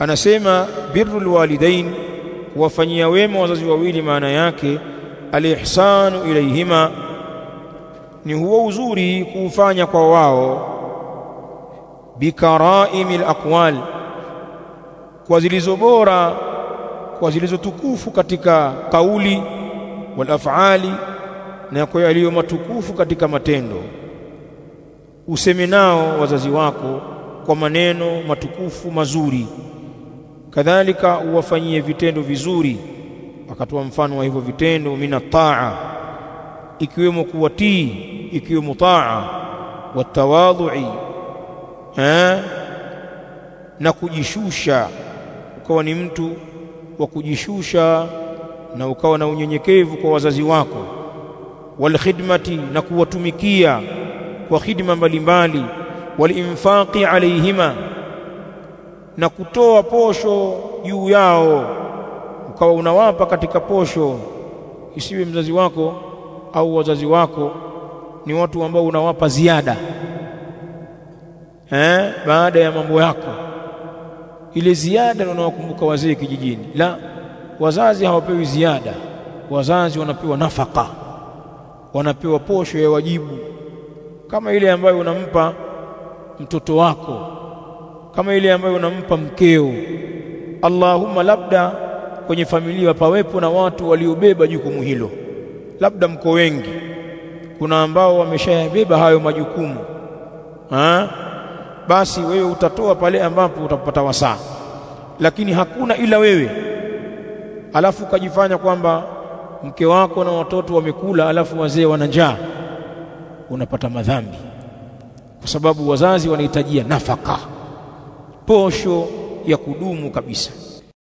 Anasema birrul walidain, kuwafanyia wema wazazi wawili, maana yake alihsanu ilayhima, ni huo uzuri kuufanya kwa wao, bikaraimil aqwal, kwa zilizo bora, kwa zilizo tukufu katika kauli, wal af'ali, na kwa yaliyo matukufu katika matendo. Useme nao wazazi wako kwa maneno matukufu mazuri, kadhalika uwafanyie vitendo vizuri. Akatoa mfano wa hivyo vitendo, mina taa, ikiwemo kuwatii, ikiwemo taa, watawadhui, na kujishusha, ukawa ni mtu wa kujishusha na ukawa na unyenyekevu kwa wazazi wako. Wal khidmati, na kuwatumikia kwa khidma mbalimbali. Wal infaqi alayhima, na kutoa posho juu yao, ukawa unawapa katika posho. Isiwe mzazi wako au wazazi wako ni watu ambao unawapa ziada baada ya mambo yako, ile ziada unawakumbuka wazee kijijini. La, wazazi hawapewi ziada, wazazi wanapewa nafaka, wanapewa posho ya wajibu, kama ile ambayo unampa mtoto wako, kama ile ambayo unampa mkeo. Allahumma, labda kwenye familia pawepo na watu waliobeba jukumu hilo, labda mko wengi, kuna ambao wameshayabeba hayo majukumu, basi wewe utatoa pale ambapo utapata wasaa. Lakini hakuna ila wewe, alafu ukajifanya kwamba mke wako na watoto wamekula, alafu wazee wana njaa, unapata madhambi, kwa sababu wazazi wanahitajia nafaka, posho ya kudumu kabisa.